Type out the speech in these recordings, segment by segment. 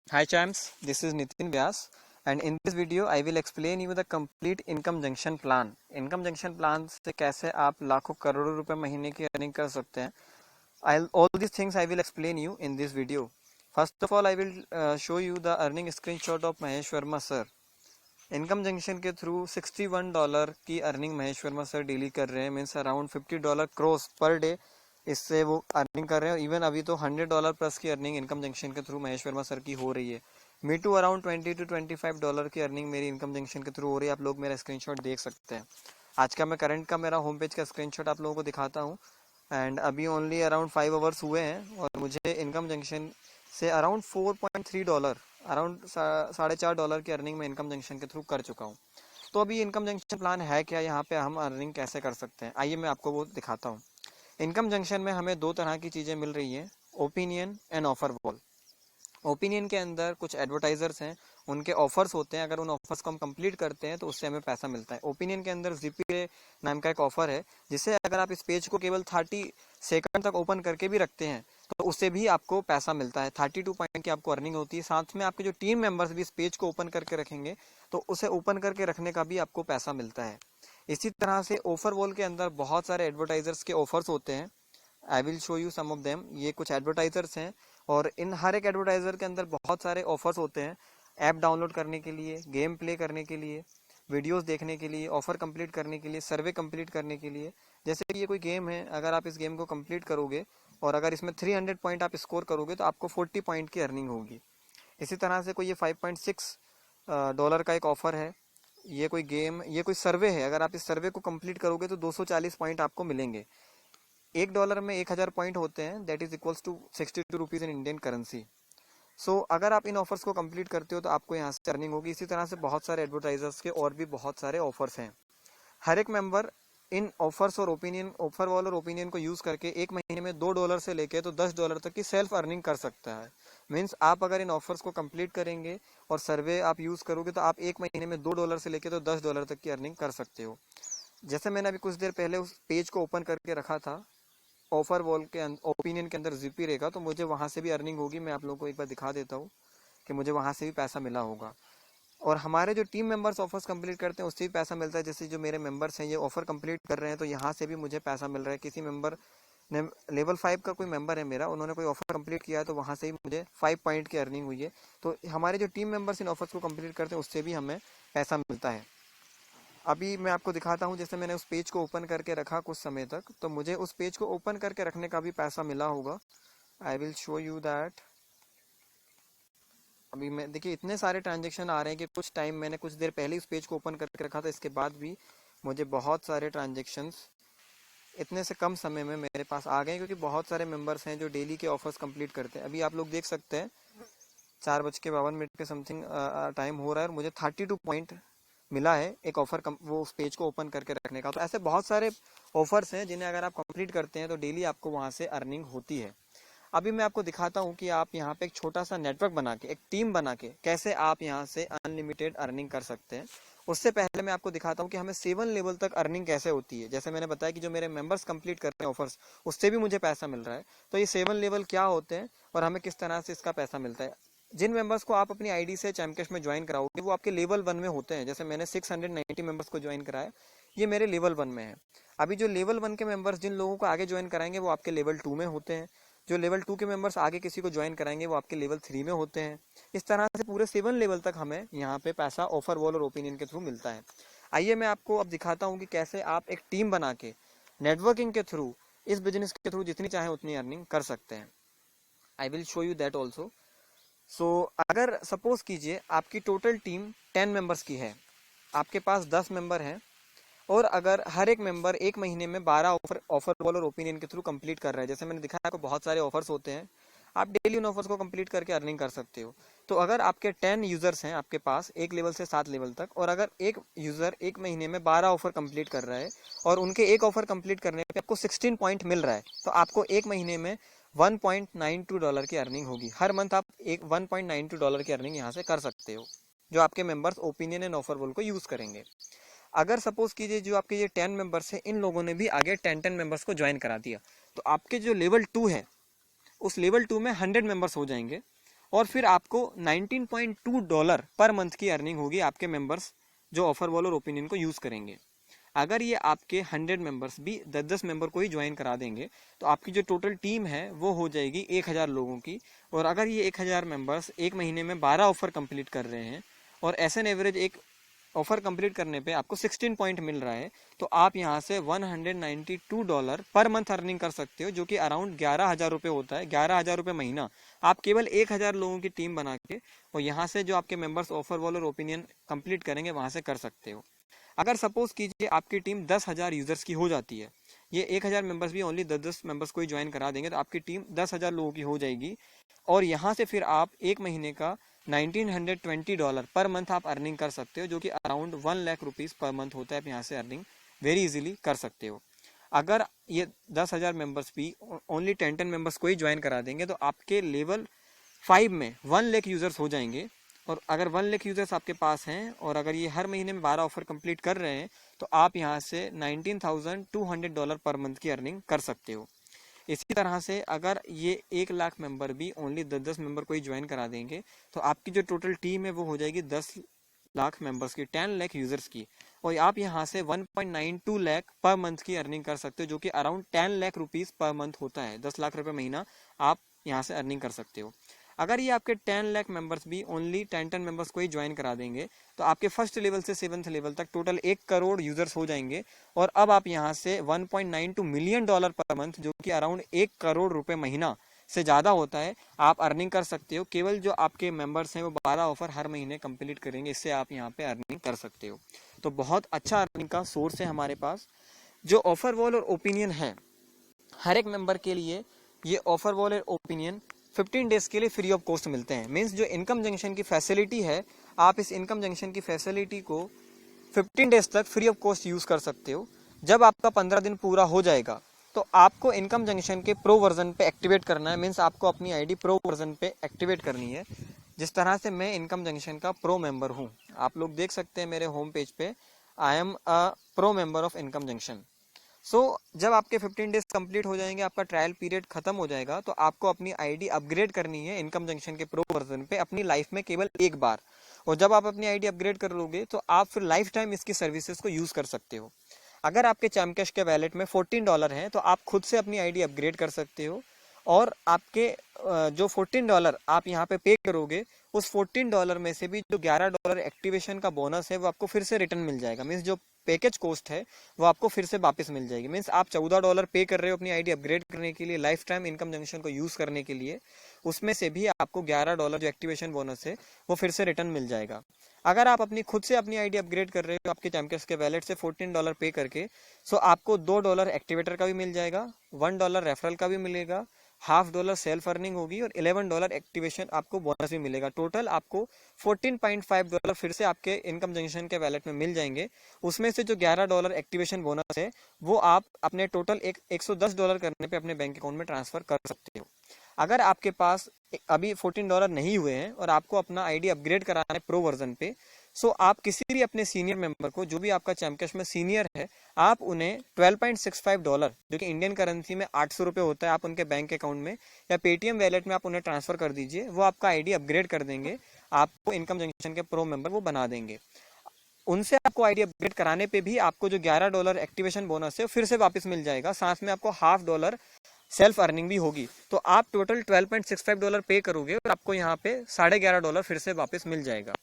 Hi champs, this is Nitin Vyas, and in this video I will explain you the complete income junction plan. Income junction plan से कैसे आप लाखों करोड़ों रुपए महीने की अर्निंग कर सकते हैं. All these things I will explain you in this video. First of all, I will show you the earning screenshot of Mahesh Verma sir. Income junction के थ्रू $61 की earning Mahesh Verma sir daily कर रहे हैं, means around $50 cross per day इससे वो earning कर रहे हैं. इवन अभी तो $100 प्लस की अर्निंग इनकम जंक्शन के थ्रू महेश वर्मा सर की हो रही है. मी टू अराउंड $20 to $25 की अर्निंग मेरी इनकम जंक्शन के थ्रू हो रही है. आप लोग मेरा स्क्रीनशॉट देख सकते हैं. आज का मैं करंट का मेरा होम पेज का स्क्रीनशॉट आप लोगों को दिखाता हूँ. एंड अभी ओनली अराउंड 5 आवर्स हुए हैं और मुझे इनकम जंक्शन से अराउंड $4.3 अराउंड $4.5 की अर्निंग में इनकम जंक्शन के थ्रू कर चुका हूँ. तो अभी इनकम जंक्शन प्लान है क्या, यहाँ पे हम अर्निंग कैसे कर सकते हैं, आइए मैं आपको वो दिखाता हूँ. इनकम जंक्शन में हमें दो तरह की चीज़ें मिल रही हैं, opinion and offer wall. Opinion के अंदर कुछ एडवर्टाइजर्स हैं, उनके ऑफर्स होते हैं. अगर उन ऑफर्स को हम कंप्लीट करते हैं तो उससे हमें पैसा मिलता है. ओपिनियन के अंदर जीपी नाम का एक ऑफर है, जिसे अगर आप इस पेज को केवल 30 सेकंड तक ओपन करके भी रखते हैं तो उससे भी आपको पैसा मिलता है. 32 पॉइंट की आपको अर्निंग होती है. साथ में आपके जो टीम मेंबर्स भी इस पेज को ओपन करके रखेंगे तो उसे ओपन करके रखने का भी आपको पैसा मिलता है. इसी तरह से ऑफर वॉल के अंदर बहुत सारे एडवर्टाइजर्स के ऑफर्स होते हैं. I will show you some of them. ये कुछ एडवर्टाइजर्स हैं और इन हर एक एडवर्टाइजर के अंदर बहुत सारे ऑफर्स होते हैं. ऐप डाउनलोड करने के लिए, गेम प्ले करने के लिए, वीडियोस देखने के लिए, ऑफर कंप्लीट करने के लिए, सर्वे कंप्लीट करने के लिए. जैसे कि ये कोई गेम है, अगर आप इस गेम को कंप्लीट करोगे और अगर इसमें 300 पॉइंट आप स्कोर करोगे तो आपको 40 पॉइंट की अर्निंग होगी. इसी तरह से कोई ये $5.6 का एक ऑफर है. ये कोई गेम, ये कोई सर्वे है, अगर आप इस सर्वे को कंप्लीट करोगे तो 240 पॉइंट आपको मिलेंगे. $1 में 1000 पॉइंट होते हैं, that is equals to 62 rupees in Indian currency. So अगर आप इन ऑफर्स को कंप्लीट करते हो तो आपको यहाँ से अर्निंग होगी. इसी तरह से बहुत सारे एडवर्टाइजर्स के और भी बहुत सारे ऑफर्स हैं. हर एक मेंबर इन ऑफर्स और ओपिनियन, ऑफर वॉल और ओपिनियन को यूज़ करके एक महीने में $2 से लेके तो $10 तक की सेल्फ अर्निंग कर सकता है. मीन्स आप अगर इन ऑफर्स को कंप्लीट करेंगे और सर्वे आप यूज़ करोगे तो आप एक महीने में $2 से लेके तो $10 तक की अर्निंग कर सकते हो. जैसे मैंने अभी कुछ देर पहले उस पेज को ओपन करके रखा था ऑफर वॉल के ओपिनियन के अंदर जीपी रहेगा, तो मुझे वहाँ से भी अर्निंग होगी. मैं आप लोगों को एक बार दिखा देता हूँ कि मुझे वहाँ से भी पैसा मिला होगा. और हमारे जो टीम मेंबर्स ऑफर्स कंप्लीट करते हैं उससे भी पैसा मिलता है. जैसे जो मेरे मेंबर्स हैं ये ऑफर कंप्लीट कर रहे हैं तो यहाँ से भी मुझे पैसा मिल रहा है. किसी मेंबर ने, लेवल 5 का कोई मेंबर है मेरा, उन्होंने कोई ऑफर कंप्लीट किया है तो वहाँ से भी मुझे 5 पॉइंट की अर्निंग हुई है. तो हमारे जो टीम मेंबर्स इन ऑफर्स को कंप्लीट करते हैं उससे भी हमें पैसा मिलता है. अभी मैं आपको दिखाता हूँ, जैसे मैंने उस पेज को ओपन करके रखा कुछ समय तक, तो मुझे उस पेज को ओपन करके रखने का भी पैसा मिला होगा. आई विल शो यू दैट. अभी मैं देखिए इतने सारे ट्रांजेक्शन आ रहे हैं कि कुछ टाइम मैंने कुछ देर पहले उस पेज को ओपन करके रखा था, इसके बाद भी मुझे बहुत सारे ट्रांजेक्शंस इतने से कम समय में मेरे पास आ गए, क्योंकि बहुत सारे मेंबर्स हैं जो डेली के ऑफर्स कंप्लीट करते हैं. अभी आप लोग देख सकते हैं 4:52 के समथिंग टाइम हो रहा है और मुझे 32 पॉइंट मिला है एक ऑफर वो उस पेज को ओपन करके रखने का. तो ऐसे बहुत सारे ऑफर्स हैं जिन्हें अगर आप कंप्लीट करते हैं तो डेली आपको वहाँ से अर्निंग होती है. अभी मैं आपको दिखाता हूँ कि आप यहाँ पे एक छोटा सा नेटवर्क बना के, एक टीम बना के कैसे आप यहाँ से अनलिमिटेड अर्निंग कर सकते हैं. उससे पहले मैं आपको दिखाता हूँ कि हमें 7 लेवल तक अर्निंग कैसे होती है. जैसे मैंने बताया कि जो मेरे मेंबर्स कंप्लीट कर रहे हैं ऑफर्स, उससे भी मुझे पैसा मिल रहा है. तो ये 7 लेवल क्या होते हैं और हमें किस तरह से इसका पैसा मिलता है. जिन मेंबर्स को आप अपनी आईडी से चैमकेश में ज्वाइन कराओगे वो आपके लेवल 1 में होते हैं. जैसे मैंने 690 मेंबर्स को ज्वाइन कराया, ये मेरे लेवल 1 में है. अभी जो लेवल 1 के मेंबर्स जिन लोगों को आगे ज्वाइन कराएंगे वो आपके लेवल 2 में होते हैं. जो लेवल 2 के मेंबर्स आगे किसी को ज्वाइन कराएंगे वो आपके लेवल 3 में होते हैं. इस तरह से पूरे 7 लेवल तक हमें यहाँ पे पैसा ऑफर वॉल और ओपिनियन के थ्रू मिलता है. आइए मैं आपको अब दिखाता हूँ कि कैसे आप एक टीम बना के नेटवर्किंग के थ्रू, इस बिजनेस के थ्रू जितनी चाहे उतनी अर्निंग कर सकते हैं. I will show you that also. So अगर सपोज कीजिए आपकी टोटल टीम 10 मेंबर्स की है, आपके पास 10 मेंबर हैं और अगर हर एक मेंबर एक महीने में 12 ऑफर वॉल और ओपिनियन के थ्रू कंप्लीट कर रहा है. जैसे मैंने दिखाया आपको बहुत सारे ऑफर्स होते हैं, आप डेली उन ऑफर्स को कंप्लीट करके अर्निंग कर सकते हो. तो अगर आपके 10 यूजर्स हैं आपके पास 1 लेवल से 7 लेवल तक, और अगर एक यूजर एक महीने में 12 ऑफर कंप्लीट कर रहा है और उनके एक ऑफर कंप्लीट करने पे आपको 16 पॉइंट मिल रहा है, तो आपको एक महीने में $1.92 की अर्निंग होगी. हर मंथ आप एक $1.92 की अर्निंग यहाँ से कर सकते हो, जो आपके members opinion and offer wall को यूज करेंगे. अगर सपोज कीजिए जो आपके ये 10 मेंबर्स हैं, इन लोगों ने भी आगे 10 मेंबर्स को ज्वाइन करा दिया, तो आपके जो लेवल 2 है उस लेवल 2 में 100 मेंबर्स हो जाएंगे और फिर आपको $19.2 पर मंथ की अर्निंग होगी आपके मेंबर्स जो ऑफर वॉल और ओपिनियन को यूज़ करेंगे। अगर ये आपके 100 मेंबर्स भी 10-10 मेंबर को ही ज्वाइन करा देंगे तो आपकी जो टोटल टीम है वो हो जाएगी 1000 लोगों की। और अगर ये 1000 मेंबर्स एक महीने में 12 ऑफर कंप्लीट कर रहे हैं और एस एन एवरेज एक ऑफर कंप्लीट करने पे आपको 16 पॉइंट मिल रहा है, तो आप यहाँ से $192 पर मंथ अर्निंग कर सकते हो, जो कि अराउंड 11,000 रुपये होता है। 11,000 रुपये महीना आप केवल 1000 लोगों की टीम बना के और यहाँ से जो आपके मेंबर्स ऑफर वॉल और ओपिनियन कंप्लीट करेंगे वहाँ से कर सकते हो। अगर सपोज कीजिए आपकी टीम 10,000 यूजर्स की हो जाती है, ये 1000 मेंबर्स भी ओनली 10-10 मेंबर्स को ही ज्वाइन करा देंगे तो आपकी टीम 10,000 लोगों की हो जाएगी। और यहाँ से फिर आप एक महीने का $1920 पर मंथ आप अर्निंग कर सकते हो, जो कि around 1 lakh rupees per month होता है। आप यहाँ से अर्निंग वेरी इजीली कर सकते हो। अगर ये 10,000 मेंबर्स भी ओनली 10 मेंबर्स को ही ज्वाइन करा देंगे तो आपके लेवल 5 में 1 लाख यूजर्स हो जाएंगे। और अगर 1 लाख यूजर्स आपके पास हैं और अगर ये हर महीने में 12 ऑफर कंप्लीट कर रहे हैं तो आप यहाँ से $19,200 पर मंथ की अर्निंग कर सकते हो। इसी तरह से अगर ये 1 लाख मेंबर भी ओनली 10-10 मेंबर को ही ज्वाइन करा देंगे तो आपकी जो टोटल टीम है वो हो जाएगी 10 लाख मेंबर्स की, 10 लाख यूजर्स की। और आप यहाँ से 1.92 लाख पर मंथ की अर्निंग कर सकते हो, जो कि around 10 lakh rupees per month होता है। 10 लाख रुपए महीना आप यहाँ से अर्निंग कर सकते हो। अगर ये आपके 10 लाख मेंबर्स भी ओनली 10 मेंबर्स को ही ज्वाइन करा देंगे तो आपके फर्स्ट लेवल से 7th लेवल तक टोटल 1 करोड़ यूजर्स हो जाएंगे। और अब आप यहाँ से $1.92 मिलियन पर मंथ, जो कि अराउंड 1 करोड़ रुपए महीना से ज़्यादा होता है, आप अर्निंग कर सकते हो। केवल जो आपके मेंबर्स हैं वो 12 ऑफर हर महीने कंप्लीट करेंगे, इससे आप यहाँ पे अर्निंग कर सकते हो। तो बहुत अच्छा अर्निंग का सोर्स है हमारे पास। जो ऑफर वॉल और ओपिनियन है, हर एक मेंबर के लिए ये ऑफर वॉल और ओपिनियन 15 डेज के लिए फ्री ऑफ कॉस्ट मिलते हैं। मीन्स जो इनकम जंक्शन की फैसिलिटी है, आप इस इनकम जंक्शन की फैसिलिटी को 15 डेज तक फ्री ऑफ कॉस्ट यूज़ कर सकते हो। जब आपका 15 दिन पूरा हो जाएगा तो आपको इनकम जंक्शन के प्रो वर्जन पे एक्टिवेट करना है। मीन्स आपको अपनी आईडी प्रो वर्जन पे एक्टिवेट करनी है। जिस तरह से मैं इनकम जंक्शन का प्रो मेंबर हूँ, आप लोग देख सकते हैं मेरे होम पेज पे, I am a pro member of income junction. जब आपके 15 डेज कंप्लीट हो जाएंगे, आपका ट्रायल पीरियड खत्म हो जाएगा, तो आपको अपनी आईडी अपग्रेड करनी है इनकम जंक्शन के प्रो वर्जन पे अपनी लाइफ में केवल एक बार। और जब आप अपनी आईडी अपग्रेड कर लोगे तो आप फिर लाइफ टाइम इसकी सर्विसेज को यूज़ कर सकते हो। अगर आपके चैमकैश के वैलेट में $14 है तो आप खुद से अपनी आईडी अपग्रेड कर सकते हो। और आपके जो $14 आप यहाँ पे पे करोगे, उस $14 में से भी जो $11 एक्टिवेशन का बोनस है वो आपको फिर से रिटर्न मिल जाएगा। मीन्स जो पैकेज कॉस्ट है वो आपको फिर से वापस मिल जाएगी। मीन्स आप $14 पे कर रहे हो अपनी आईडी अपग्रेड करने के लिए, लाइफ टाइम इनकम जंक्शन को यूज़ करने के लिए, उसमें से भी आपको $11 जो एक्टिवेशन बोनस है वो फिर से रिटर्न मिल जाएगा। अगर आप अपनी खुद से अपनी आईडी अपग्रेड कर रहे हो आपके चैमकैश के वैलेट से $14 पे करके, सो आपको $2 एक्टिवेटर का भी मिल जाएगा, $1 रेफरल का भी मिलेगा, $0.5 सेल्फ अर्निंग होगी और $11 एक्टिवेशन आपको बोनस भी मिलेगा। टोटल आपको $14.5 फिर से आपके इनकम जंक्शन के वैलेट में मिल जाएंगे। उसमें से जो $11 एक्टिवेशन बोनस है वो आप अपने टोटल $110 करने पे अपने बैंक अकाउंट में ट्रांसफर कर सकते हो। अगर आपके पास अभी $14 नहीं हुए हैं और आपको अपना आईडी अपग्रेड कराना है प्रो वर्जन पे, सो आप किसी भी अपने सीनियर मेंबर को, जो भी आपका चैमकैश में सीनियर है, आप उन्हें $12.65, जो कि इंडियन करेंसी में 800 रुपये होता है, आप उनके बैंक अकाउंट में या पेटीएम वैलेट में आप उन्हें ट्रांसफर कर दीजिए। वो आपका आईडी अपग्रेड कर देंगे, आपको इनकम जंक्शन के प्रो मेंबर वो बना देंगे। उनसे आपको आईडी अपग्रेड कराने पे भी आपको जो $11 एक्टिवेशन बोनस है फिर से वापस मिल जाएगा, साथ में आपको $0.5 सेल्फ अर्निंग भी होगी। तो आप टोटल $12.65 पे करोगे और आपको यहाँ पे $11.5 फिर से वापस मिल जाएगा।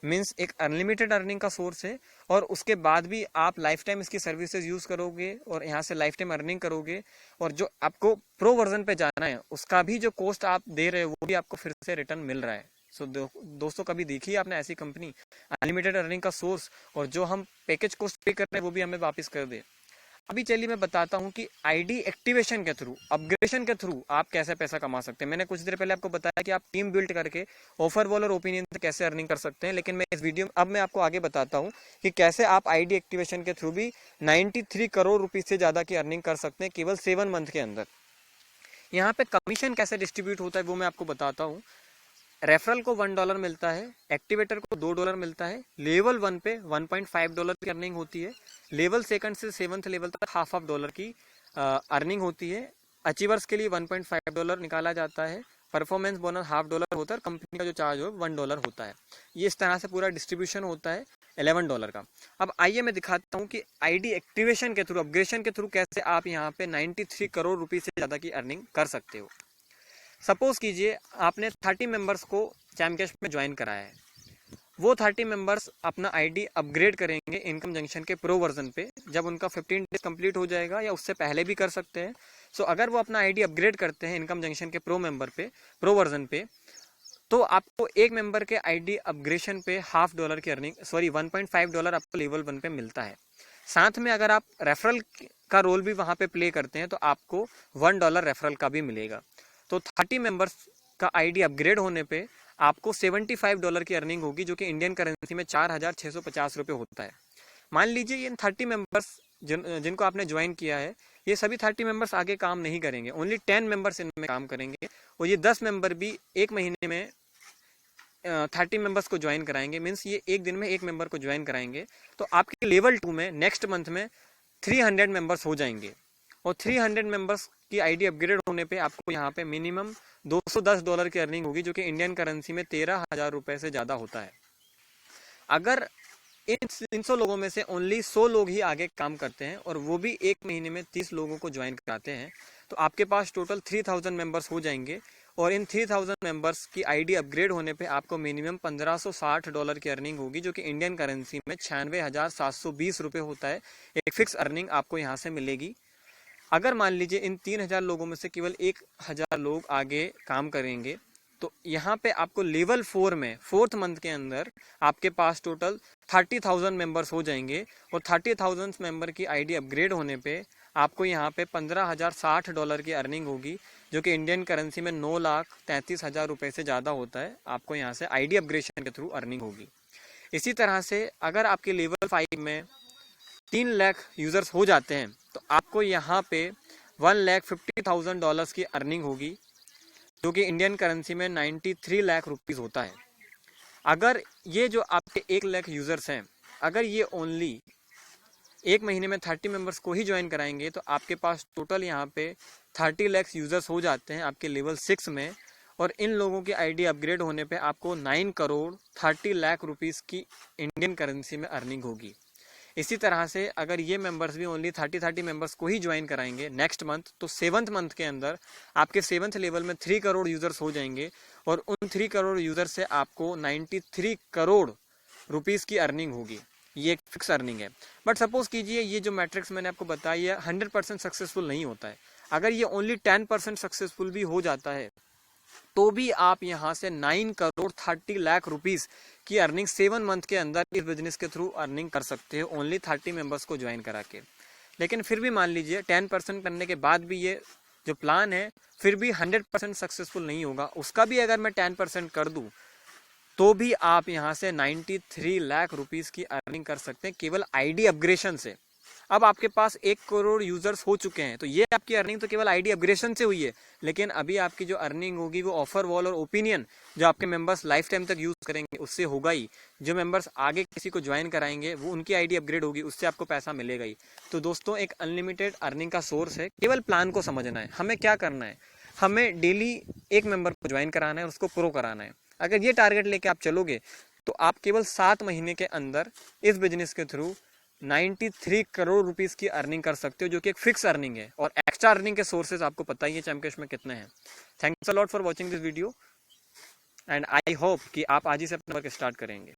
मीन्स एक अनलिमिटेड अर्निंग का सोर्स है। और उसके बाद भी आप लाइफ टाइम इसकी सर्विसेज यूज़ करोगे और यहाँ से लाइफ टाइम अर्निंग करोगे। और जो आपको प्रो वर्जन पे जाना है उसका भी जो कॉस्ट आप दे रहे हो वो भी आपको फिर से रिटर्न मिल रहा है। दोस्तों, कभी देखी है आपने ऐसी कंपनी, अनलिमिटेड अर्निंग का सोर्स, और जो हम पैकेज कॉस्ट पे कर रहे हैं वो भी हमें वापस कर दे। अभी चलिए मैं बताता हूँ कि आईडी एक्टिवेशन के थ्रू, अपग्रेडेशन के थ्रू आप कैसे पैसा कमा सकते हैं। मैंने कुछ देर पहले आपको बताया कि आप टीम बिल्ड करके ऑफर वॉल और ओपिनियन से कैसे अर्निंग कर सकते हैं, लेकिन मैं इस वीडियो में अब मैं आपको आगे बताता हूँ कि कैसे आप आईडी एक्टिवेशन के थ्रू भी 93 करोड़ रुपीज से ज़्यादा की अर्निंग कर सकते हैं केवल 7 मंथ के अंदर। यहाँ पे कमीशन कैसे डिस्ट्रीब्यूट होता है वो मैं आपको बताता हूँ। रेफरल को $1 मिलता है, एक्टिवेटर को $2 मिलता है, लेवल 1 पे $1.5 की अर्निंग होती है, लेवल 2 से 7th लेवल तक $0.5 की अर्निंग होती है। अचीवर्स के लिए $1.5 निकाला जाता है परफॉर्मेंस बोनस $0.5 होता है और कंपनी का जो चार्ज हो $1 होता है। ये इस तरह से पूरा डिस्ट्रीब्यूशन होता है $11 का। अब आइए मैं दिखाता हूँ कि आईडी एक्टिवेशन के थ्रू, अपग्रेडेशन के थ्रू कैसे आप यहाँ पे 93 करोड़ रुपए से ज़्यादा की अर्निंग कर सकते हो। सपोज कीजिए आपने 30 मेंबर्स को चैमकैश में ज्वाइन कराया है, वो 30 मेंबर्स अपना आईडी अपग्रेड करेंगे इनकम जंक्शन के प्रो वर्जन पे, जब उनका 15 डेज कंप्लीट हो जाएगा या उससे पहले भी कर सकते हैं। सो अगर वो अपना आईडी अपग्रेड करते हैं इनकम जंक्शन के प्रो वर्जन पे, तो आपको एक मेंबर के आईडी अपग्रेडेशन पे $0.5 की अर्निंग, सॉरी $1.5 आपको लेवल 1 पे मिलता है। साथ में अगर आप रेफरल का रोल भी वहाँ पे प्ले करते हैं तो आपको $1 रेफरल का भी मिलेगा। तो 30 मेंबर्स का आईडी अपग्रेड होने पे आपको $75 की अर्निंग होगी, जो कि इंडियन करेंसी में 4,650 रुपये होता है। मान लीजिए ये 30 मेंबर्स जिनको आपने ज्वाइन किया है, ये सभी 30 मेंबर्स आगे काम नहीं करेंगे, ओनली 10 मेंबर्स इनमें काम करेंगे, और ये 10 मेंबर भी एक महीने में 30 मेंबर्स को ज्वाइन कराएंगे। मीन्स ये एक दिन में एक मेंबर को ज्वाइन कराएंगे, तो आपके लेवल 2 में नेक्स्ट मंथ में 300 मेंबर्स हो जाएंगे। और 300 मेंबर्स की आईडी अपग्रेड होने पे आपको यहाँ पे मिनिमम $210 की अर्निंग होगी, जो कि इंडियन करेंसी में 13,000 रुपये से ज़्यादा होता है। अगर इन 300 लोगों में से ओनली 100 लोग ही आगे काम करते हैं और वो भी एक महीने में 30 लोगों को ज्वाइन कराते हैं, तो आपके पास टोटल 3000 मेंबर्स हो जाएंगे। और इन 3000 मेंबर्स की आईडी अपग्रेड होने पे आपको मिनिमम $1560 की अर्निंग होगी, जो कि इंडियन करेंसी में 96,720 रुपये होता है। एक फिक्स अर्निंग आपको यहाँ से मिलेगी। अगर मान लीजिए इन 3000 लोगों में से केवल 1000 लोग आगे काम करेंगे, तो यहाँ पे आपको लेवल 4 में 4th मंथ के अंदर आपके पास टोटल 30,000 मेंबर्स हो जाएंगे। और 30,000 मेंबर की आईडी अपग्रेड होने पे आपको यहाँ पे $15,060 की अर्निंग होगी, जो कि इंडियन करेंसी में 9,33,000 रुपये से ज़्यादा होता है। आपको यहाँ से आईडी अपग्रेडेशन के थ्रू अर्निंग होगी। इसी तरह से अगर आपके लेवल 5 में 3 लाख यूज़र्स हो जाते हैं, तो आपको यहाँ पे $1,50,000 की अर्निंग होगी, जो कि इंडियन करेंसी में 93 लाख रुपीज़ होता है। अगर ये जो आपके 1 लाख यूज़र्स हैं, अगर ये ओनली एक महीने में 30 मेंबर्स को ही ज्वाइन कराएंगे, तो आपके पास टोटल यहाँ पे 30 लाख यूज़र्स हो जाते हैं आपके लेवल 6 में। और इन लोगों की आईडी अपग्रेड होने पे आपको 9 करोड़ 30 लाख रुपीज़ की इंडियन करेंसी में अर्निंग होगी। इसी तरह से अगर ये मेंबर्स भी ओनली 30 मेंबर्स को ही ज्वाइन कराएंगे नेक्स्ट मंथ, तो 7th मंथ के अंदर आपके 7th लेवल में 3 करोड़ यूज़र्स हो जाएंगे। और उन 3 करोड़ यूज़र से आपको 93 करोड़ रुपीज़ की अर्निंग होगी। ये एक फिक्स अर्निंग है। बट सपोज कीजिए ये जो मैट्रिक्स मैंने आपको बताया 100% सक्सेसफुल नहीं होता है। अगर ये ओनली 10% सक्सेसफुल भी हो जाता है, तो भी आप यहाँ से 9 करोड़ 30 लाख रुपीज़ की अर्निंग 7 मंथ के अंदर इस बिजनेस के थ्रू अर्निंग कर सकते हो, ओनली 30 मेंबर्स को ज्वाइन करा के। लेकिन फिर भी मान लीजिए 10% करने के बाद भी ये जो प्लान है फिर भी 100% सक्सेसफुल नहीं होगा, उसका भी अगर मैं 10% कर दूँ, तो भी आप यहाँ से 93 लाख रुपीज़ की अर्निंग कर सकते हैं केवल आईडी अपग्रेडेशन से। अब आपके पास 1 करोड़ यूज़र्स हो चुके हैं, तो ये आपकी अर्निंग तो केवल आईडी अपग्रेडेशन से हुई है। लेकिन अभी आपकी जो अर्निंग होगी वो ऑफर वॉल और ओपिनियन जो आपके मेंबर्स लाइफ टाइम तक यूज़ करेंगे उससे होगा ही। जो मेंबर्स आगे किसी को ज्वाइन कराएंगे वो उनकी आईडी अपग्रेड होगी, उससे आपको पैसा मिलेगा ही। तो दोस्तों एक अनलिमिटेड अर्निंग का सोर्स है, केवल प्लान को समझना है। हमें क्या करना है, हमें डेली एक मेंबर को ज्वाइन कराना है, उसको प्रो कराना है। अगर ये टारगेट लेके आप चलोगे तो आप केवल 7 महीने के अंदर इस बिजनेस के थ्रू 93 करोड़ रुपीस की अर्निंग कर सकते हो, जो कि एक फिक्स अर्निंग है। और एक्स्ट्रा अर्निंग के सोर्सेज आपको पता ही है चैमकैश में कितने हैं। Thanks a lot for watching this video and I hope कि आप आज ही से अपना वर्क स्टार्ट करेंगे।